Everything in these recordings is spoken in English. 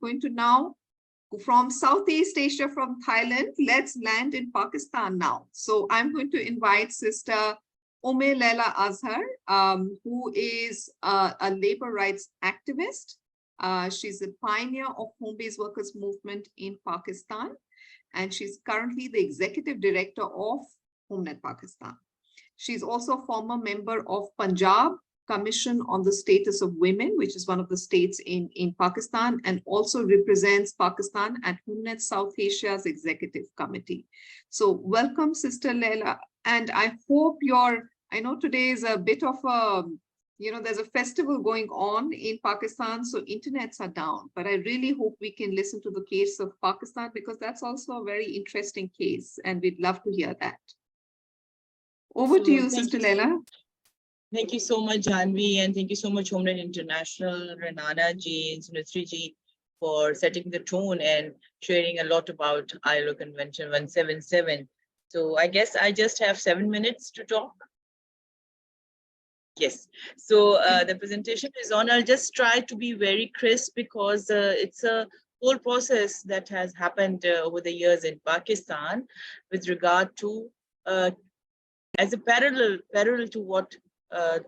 going to now, from Southeast Asia, from Thailand, let's land in Pakistan now. So I'm going to invite Sister Ume Leila Azhar, who is a labor rights activist. She's a pioneer of home-based workers movement in Pakistan, and she's currently the executive director of HomeNet Pakistan. She's also a former member of Punjab Commission on the Status of Women, which is one of the states in Pakistan, and also represents Pakistan at HomeNet South Asia's Executive Committee. So welcome, Sister Leila. And I hope I know today is a bit of a, there's a festival going on in Pakistan, so internets are down, but I really hope we can listen to the case of Pakistan, because that's also a very interesting case, and we'd love to hear that. Over to you, Sister Leila. Thank you so much, Janvi, and thank you so much, HomeNet International, Renana ji, and Sunitri ji, for setting the tone and sharing a lot about ILO Convention 177. So I guess I just have 7 minutes to talk. Yes, so the presentation is on. I'll just try to be very crisp, because it's a whole process that has happened over the years in Pakistan with regard to, as a parallel to what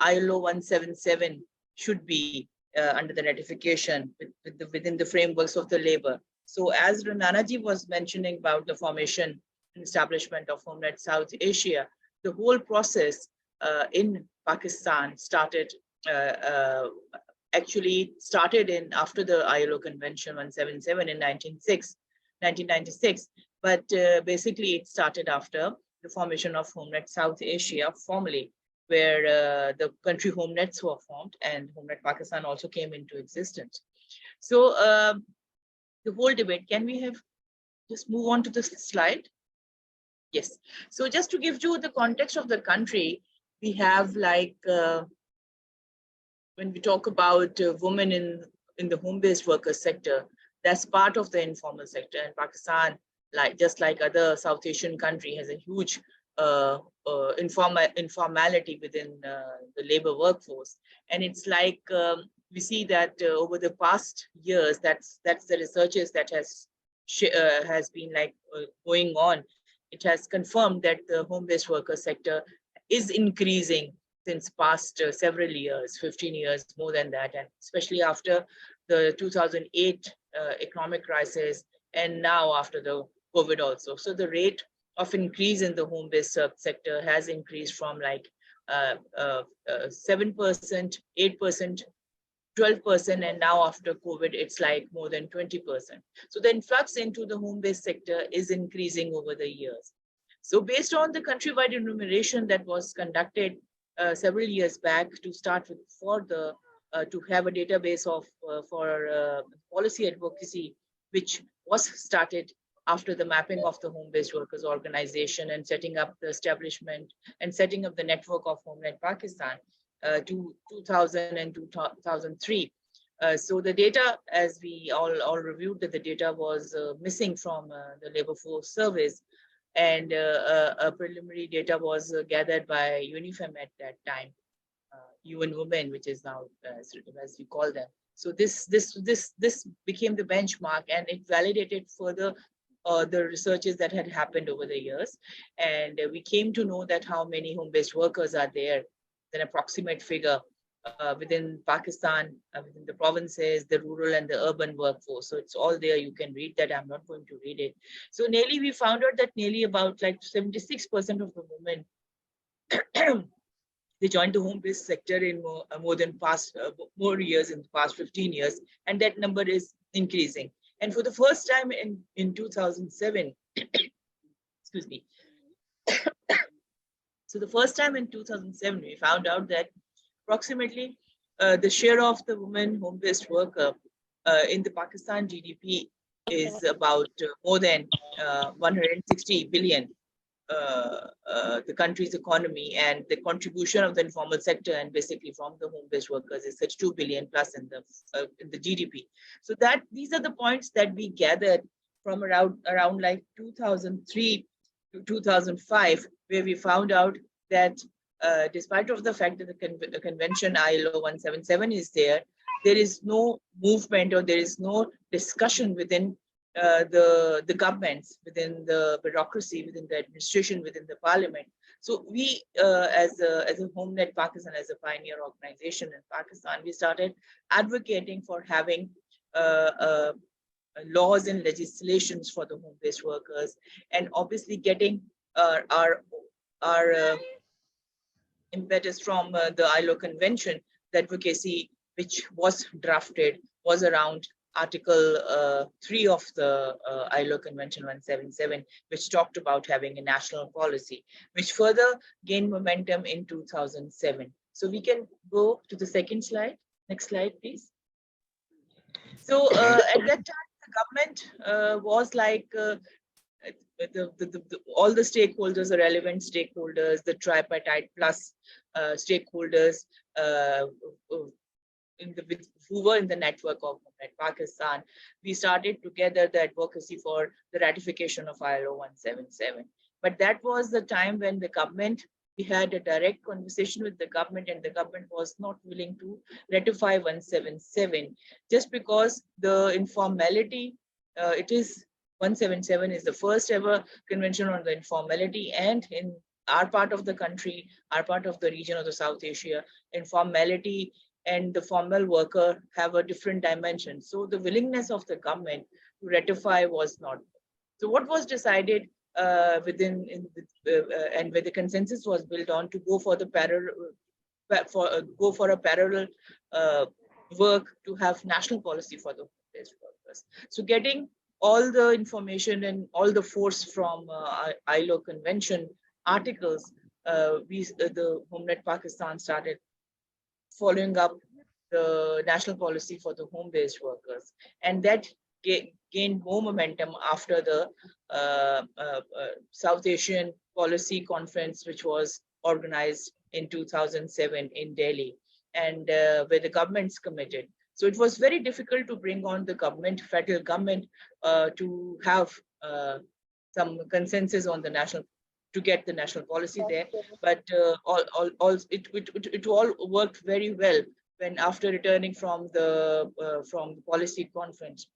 ILO 177 should be under the ratification within the frameworks of the labor. So as Renana ji was mentioning about the formation and establishment of HomeNet South Asia, the whole process in Pakistan actually started after the ILO Convention 177 in 1996, but basically it started after the formation of HomeNet South Asia formally, where the country HomeNets were formed and HomeNet Pakistan also came into existence. So the whole debate, can we just move on to the slide? Yes. So just to give you the context of the country, we have when we talk about women in the home-based worker sector, that's part of the informal sector. And Pakistan, just like other South Asian country, has a huge informality within the labor workforce. And it's like we see that over the past years, that's the researches that has been going on. It has confirmed that the home-based worker sector is increasing since past several years, 15 years, more than that, and especially after the 2008 economic crisis, and now after the COVID also. So the rate of increase in the home-based sector has increased from 7%, 8%, 12%, and now after COVID, it's more than 20%. So the influx into the home-based sector is increasing over the years. So based on the countrywide enumeration that was conducted several years back to start with, to have a database for policy advocacy, which was started after the mapping of the home-based workers organization and setting up the establishment and setting up the network of HomeNet Pakistan to 2000 and 2003. So the data, as we all reviewed, that the data was missing from the labor force surveys, and a preliminary data was gathered by UNIFEM at that time, UN Women, which is now as we call them. So this became the benchmark, and it validated further the researches that had happened over the years. And we came to know that how many home-based workers are there, an approximate figure within Pakistan, within the provinces, the rural and the urban workforce. So it's all there. You can read that. I'm not going to read it. So we found out that nearly about 76% of the women they joined the home-based sector in more years, in the past 15 years, and that number is increasing. And for the first time in 2007, excuse me. So the first time in 2007, we found out that approximately the share of the women home-based worker in the Pakistan GDP is about more than 160 billion, the country's economy, and the contribution of the informal sector and basically from the home-based workers is such 2 billion plus in the GDP. So these are the points that we gathered from around 2003 to 2005, where we found out that despite of the fact that the convention ILO 177 is there, there is no movement or there is no discussion within the governments, within the bureaucracy, within the administration, within the parliament. So we, as a HomeNet Pakistan, as a pioneer organization in Pakistan, we started advocating for having laws and legislations for the home-based workers, and obviously getting our impetus from the ILO convention. The advocacy which was drafted was around Article 3 of the ILO Convention 177, which talked about having a national policy, which further gained momentum in 2007. So we can go to the second slide. Next slide, please. So at that time, the government was like all the stakeholders, the relevant stakeholders, the tripartite plus stakeholders who were in the network of Pakistan. We started together the advocacy for the ratification of ILO 177. But that was the time when the government, we had a direct conversation with the government, and the government was not willing to ratify 177 just because the informality, it is 177 is the first ever convention on the informality, and in our part of the country, our part of the region of the South Asia, informality and the formal worker have a different dimension. So the willingness of the government to ratify was not. So what was decided and where the consensus was built on to go for the parallel work to have national policy for the home-based workers. So getting all the information and all the force from ILO convention articles, the HomeNet Pakistan started following up the national policy for the home-based workers, and that gained more momentum after the South Asian Policy Conference, which was organized in 2007 in Delhi, and where the government's committed. So it was very difficult to bring on the government, federal government, to have some consensus on the national, to get the national policy there. But it all worked very well when, after returning from the policy conference,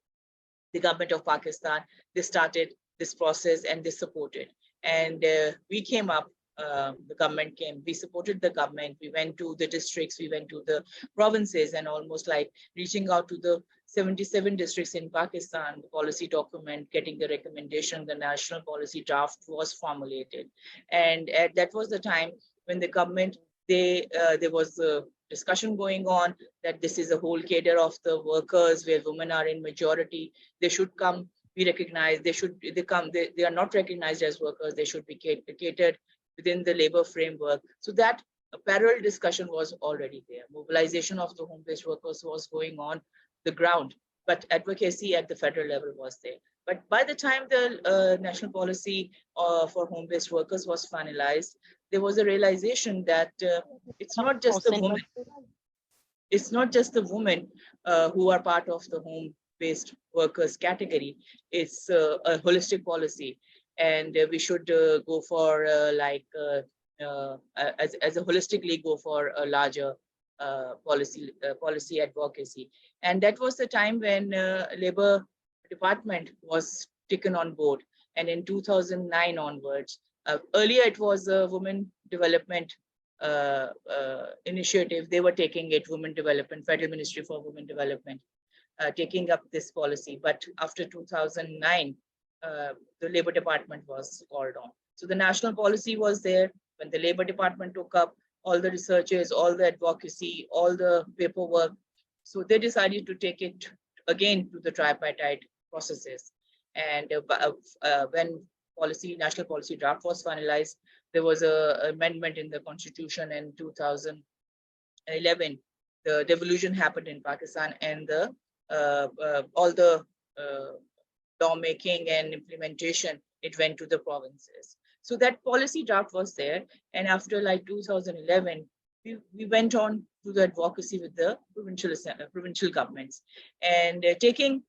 the government of Pakistan, they started this process and they supported. And we came up, the government came, we supported the government, we went to the districts, we went to the provinces, and almost like reaching out to the 77 districts in Pakistan, the policy document, getting the recommendation, the national policy draft was formulated. And that was the time when the government, there was a discussion going on that this is a whole cadre of the workers where women are in majority. They should come, be recognized. They are not recognized as workers. They should be catered within the labor framework. So that parallel discussion was already there. Mobilization of the home-based workers was going on the ground, but advocacy at the federal level was there. But by the time the national policy for home-based workers was finalized, there was a realization that it's not just the women. It's not just the women who are part of the home-based workers category. It's a holistic policy, and we should go for as a holistically go for a larger policy advocacy. And that was the time when Labor Department was taken on board. And in 2009 onwards, earlier it was a Women Development Initiative. They were taking it, Women Development, Federal Ministry for Women Development, taking up this policy. But after 2009, the Labor Department was called on. So the national policy was there. When the Labor Department took up all the researches, all the advocacy, all the paperwork, so they decided to take it again to the tripartite processes. And when national policy draft was finalized, there was an amendment in the constitution in 2011. The devolution happened in Pakistan, and all the lawmaking and implementation, it went to the provinces. So that policy draft was there. And after like 2011, we went on to the advocacy with the provincial governments, and taking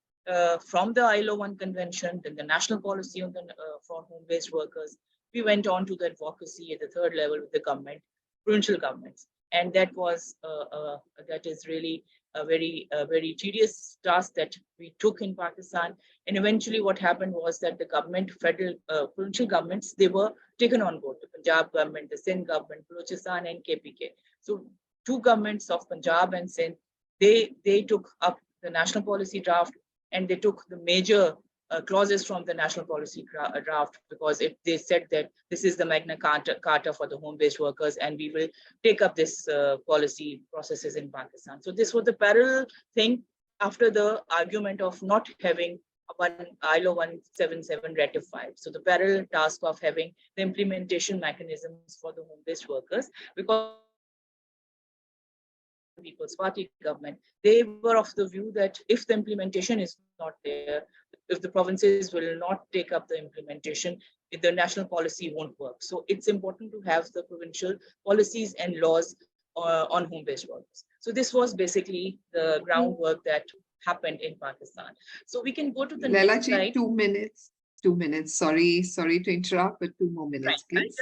from the ILO 1 convention, then the national policy on the, for home-based workers, we went on to the advocacy at the third level with the government provincial governments. And that was that is really a very tedious task that we took in Pakistan. And eventually, what happened was that the government, federal provincial governments, they were taken on board. The Punjab government, the Sindh government, Balochistan, and KPK. So two governments of Punjab and Sindh, they took up the national policy draft, and they took the major clauses from the national policy draft, because they said that this is the Magna Carta for the home-based workers, and we will take up this policy processes in Pakistan. So this was the parallel thing after the argument of not having ILO 177 ratified. So the parallel task of having the implementation mechanisms for the home-based workers, because People's Party government, they were of the view that if the implementation is not there, if the provinces will not take up the implementation, the national policy won't work. So it's important to have the provincial policies and laws on home-based workers. So this was basically the groundwork that happened in Pakistan. So we can go to the Leela next slide. 2 minutes. 2 minutes. Sorry to interrupt, but 2 more minutes, Right. please.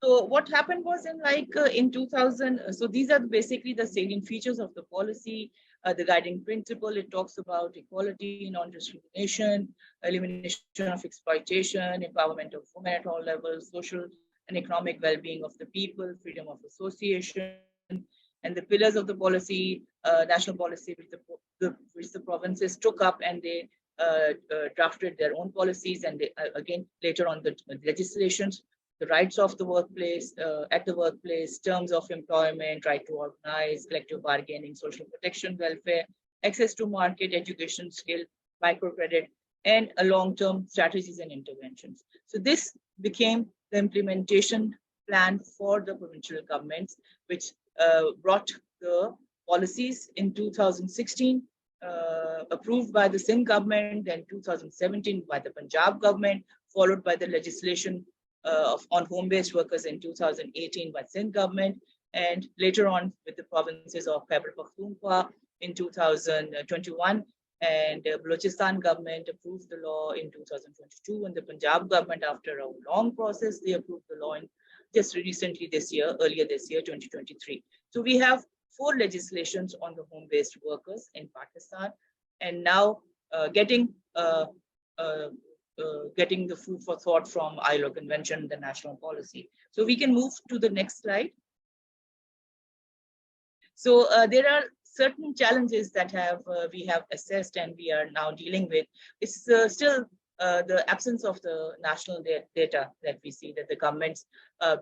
So what happened was in 2000, so these are basically the salient features of the policy, the guiding principle. It talks about equality, non-discrimination, elimination of exploitation, empowerment of women at all levels, social and economic well-being of the people, freedom of association, and the pillars of the policy, national policy, which the provinces took up, and they drafted their own policies, and they, again, later on the legislations, the rights of the workplace, at the workplace, terms of employment, right to organize, collective bargaining, social protection, welfare, access to market, education, skill, microcredit, and a long-term strategies and interventions. So this became the implementation plan for the provincial governments, which brought the policies in 2016, approved by the Sindh government, then 2017 by the Punjab government, followed by the legislation on home-based workers in 2018 by Sindh government, and later on with the provinces of Khyber Pakhtunkhwa in 2021, and Balochistan government approved the law in 2022, and the Punjab government, after a long process, they approved the law in just recently this year, earlier this year, 2023. So we have 4 legislations on the home-based workers in Pakistan, and now getting the food for thought from ILO Convention, the national policy. So we can move to the next slide. So there are certain challenges that we have assessed and we are now dealing with. It's still the absence of the national data that we see, that the governments,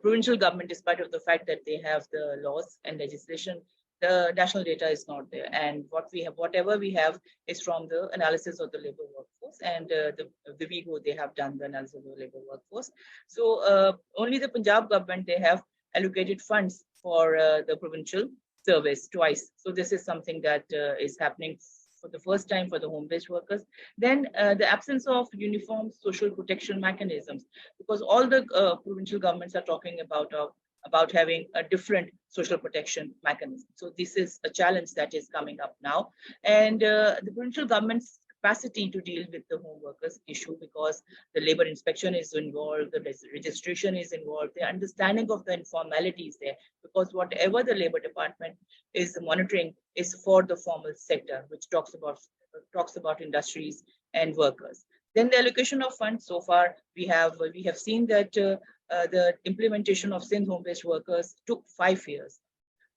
provincial government, despite of the fact that they have the laws and legislation, the national data is not there. And whatever we have is from the analysis of the labor workforce, and the WIGO, they have done the analysis of the labor workforce. So only the Punjab government, they have allocated funds for the provincial service twice. So this is something that is happening for the first time for the home-based workers. Then the absence of uniform social protection mechanisms, because all the provincial governments are talking about having a different social protection mechanism. So this is a challenge that is coming up now. And the provincial government's capacity to deal with the home workers issue, because the labor inspection is involved, the registration is involved, the understanding of the informality is there, because whatever the labor department is monitoring is for the formal sector, which talks about industries and workers. Then the allocation of funds. So far, we have seen that the implementation of Sindh home-based workers took 5 years.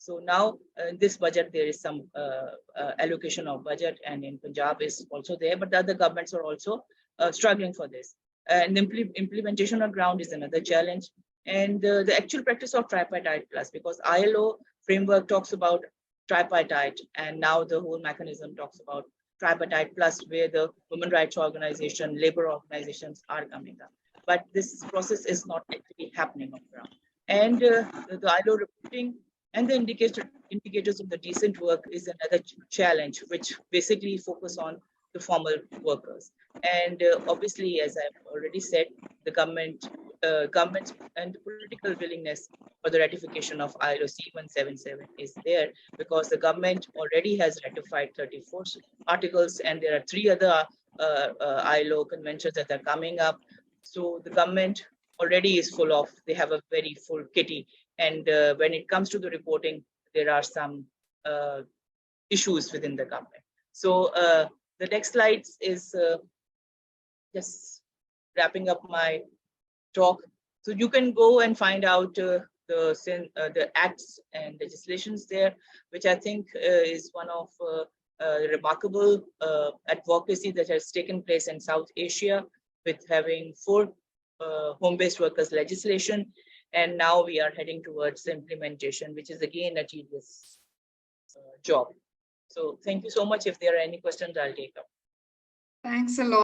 So now in this budget, there is some allocation of budget, and in Punjab is also there, but the other governments are also struggling for this. And the implementation on ground is another challenge. And the actual practice of tripartite plus, because ILO framework talks about tripartite, and now the whole mechanism talks about tripartite plus, where the women rights organization, labor organizations are coming up. But this process is not actually happening on ground. And the ILO reporting and the indicators of the decent work is another challenge, which basically focus on the formal workers. And obviously, as I've already said, the government and the political willingness for the ratification of ILO C177 is there, because the government already has ratified 34 articles, and there are 3 other ILO conventions that are coming up. So the government already is they have a very full kitty, And when it comes to the reporting, there are some issues within the government. So the next slide is just wrapping up my talk. So you can go and find out the acts and legislations there, which I think is one of remarkable advocacy that has taken place in South Asia, with having 4 home-based workers legislation. And now we are heading towards implementation, which is again a tedious job. So thank you so much. If there are any questions, I'll take up. Thanks a lot.